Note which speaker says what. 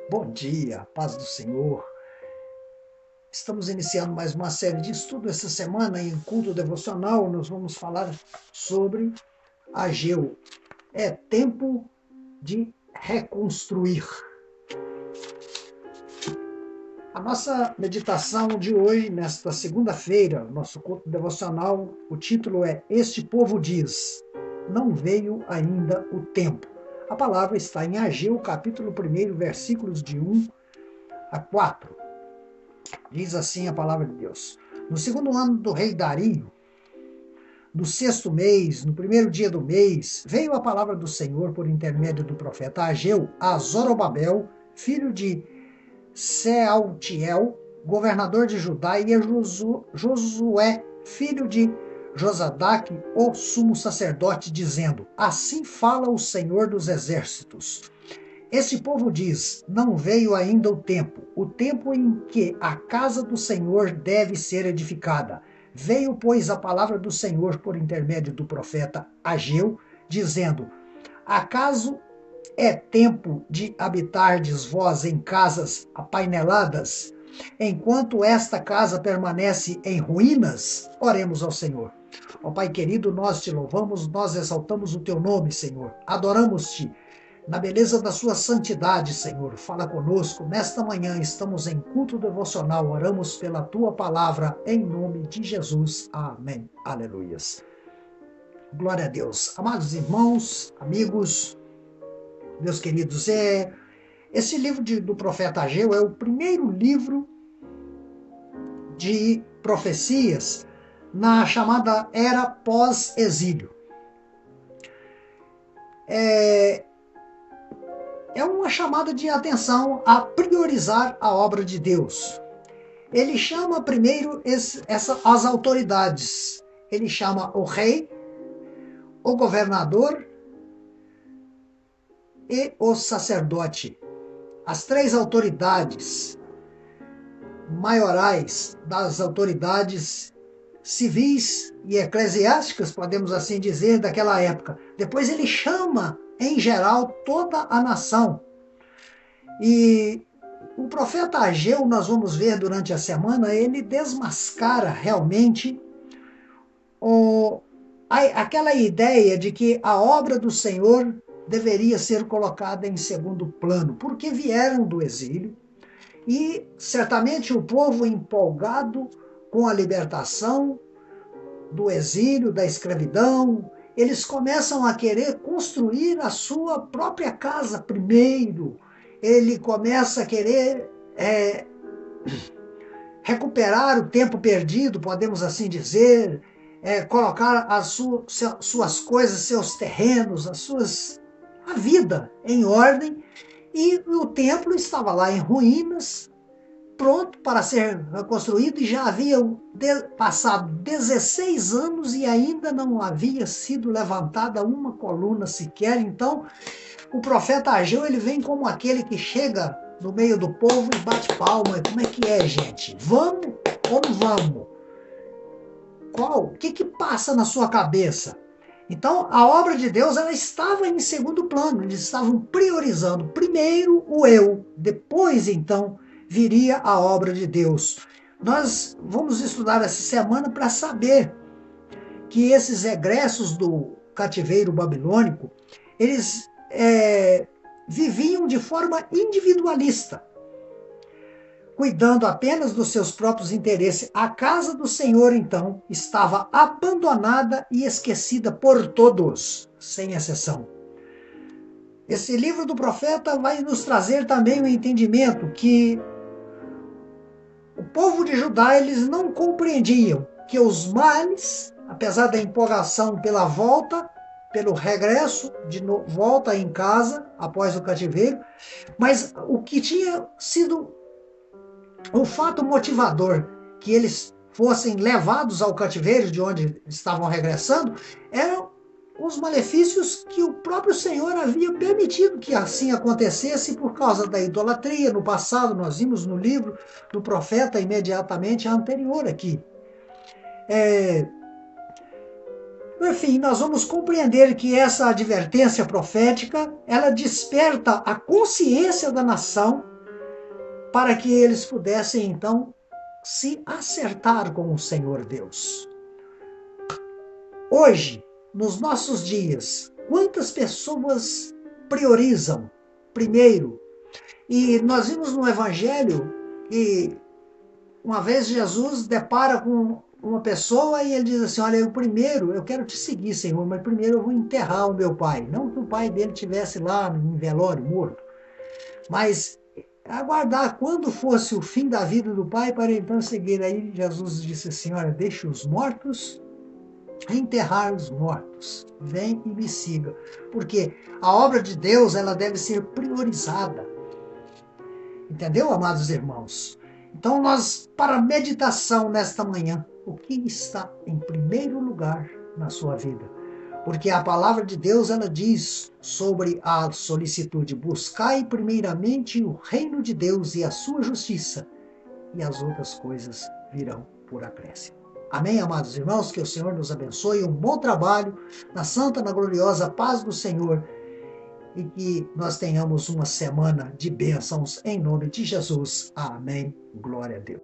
Speaker 1: Bom dia, paz do Senhor. Estamos iniciando mais uma série de estudo essa semana em culto devocional. Nós vamos falar sobre Ageu. É tempo de reconstruir. A nossa meditação de hoje, nesta segunda-feira, nosso culto devocional, o título é Este povo diz, não veio ainda o tempo. A palavra está em Ageu, capítulo 1, versículos de 1 a 4. Diz assim a palavra de Deus. No segundo ano do rei Dario, no sexto mês, no primeiro dia do mês, veio a palavra do Senhor por intermédio do profeta Ageu a Zorobabel, filho de Sealtiel, governador de Judá, e a Josué, filho de Josadaque, o sumo sacerdote, dizendo: Assim fala o Senhor dos exércitos. Esse povo diz, não veio ainda o tempo em que a casa do Senhor deve ser edificada. Veio, pois, a palavra do Senhor por intermédio do profeta Ageu, dizendo, acaso é tempo de habitardes vós em casas apaineladas, enquanto esta casa permanece em ruínas? Oremos ao Senhor. Ó Pai querido, nós te louvamos, nós exaltamos o teu nome, Senhor. Adoramos-te na beleza da sua santidade, Senhor. Fala conosco. Nesta manhã estamos em culto devocional. Oramos pela tua palavra em nome de Jesus. Amém. Aleluias. Glória a Deus. Amados irmãos, amigos, meus queridos, esse livro do profeta Ageu é o primeiro livro de profecias na chamada era pós-exílio. É uma chamada de atenção a priorizar a obra de Deus. Ele chama primeiro as autoridades. Ele chama o rei, o governador e o sacerdote. As três autoridades maiorais das autoridades civis e eclesiásticas, podemos assim dizer, daquela época. Depois ele chama, em geral, toda a nação. E o profeta Ageu, nós vamos ver durante a semana, ele desmascara realmente aquela ideia de que a obra do Senhor deveria ser colocada em segundo plano, porque vieram do exílio e certamente o povo empolgado com a libertação do exílio, da escravidão, eles começam a querer construir a sua própria casa primeiro. Ele começa a querer recuperar o tempo perdido, podemos assim dizer, colocar as suas coisas, seus terrenos, a vida em ordem, e o templo estava lá em ruínas, pronto para ser reconstruído, e já havia passado 16 anos e ainda não havia sido levantada uma coluna sequer. Então, o profeta Ageu, ele vem como aquele que chega no meio do povo e bate palma. Como é que é, gente? Vamos ou não vamos? O que passa na sua cabeça? Então, a obra de Deus, ela estava em segundo plano. Eles estavam priorizando primeiro o eu, depois, então, viria a obra de Deus. Nós vamos estudar essa semana para saber que esses egressos do cativeiro babilônico, eles viviam de forma individualista, cuidando apenas dos seus próprios interesses. A casa do Senhor, então, estava abandonada e esquecida por todos, sem exceção. Esse livro do profeta vai nos trazer também o entendimento que o povo de Judá, eles não compreendiam que os males, apesar da empolgação pela volta, pelo regresso, volta em casa, após o cativeiro, mas o que tinha sido o fato motivador que eles fossem levados ao cativeiro de onde estavam regressando, eram os malefícios que o próprio Senhor havia permitido que assim acontecesse por causa da idolatria. No passado, nós vimos no livro do profeta imediatamente anterior aqui. Enfim, nós vamos compreender que essa advertência profética, ela desperta a consciência da nação para que eles pudessem, então, se acertar com o Senhor Deus. Hoje, nos nossos dias, quantas pessoas priorizam primeiro? E nós vimos no Evangelho que uma vez Jesus depara com uma pessoa e ele diz assim: olha, eu quero te seguir, Senhor, mas primeiro eu vou enterrar o meu pai. Não que o pai dele estivesse lá em velório, morto, mas aguardar quando fosse o fim da vida do pai para então seguir. Aí Jesus disse assim: olha, deixe os mortos enterrar os mortos. Vem e me siga. Porque a obra de Deus, ela deve ser priorizada. Entendeu, amados irmãos? Então, para a meditação nesta manhã, o que está em primeiro lugar na sua vida? Porque a palavra de Deus, ela diz sobre a solicitude: buscai primeiramente o reino de Deus e a sua justiça, e as outras coisas virão por acréscimo. Amém, amados irmãos? Que o Senhor nos abençoe. Um bom trabalho na santa, na gloriosa paz do Senhor. E que nós tenhamos uma semana de bênçãos em nome de Jesus. Amém. Glória a Deus.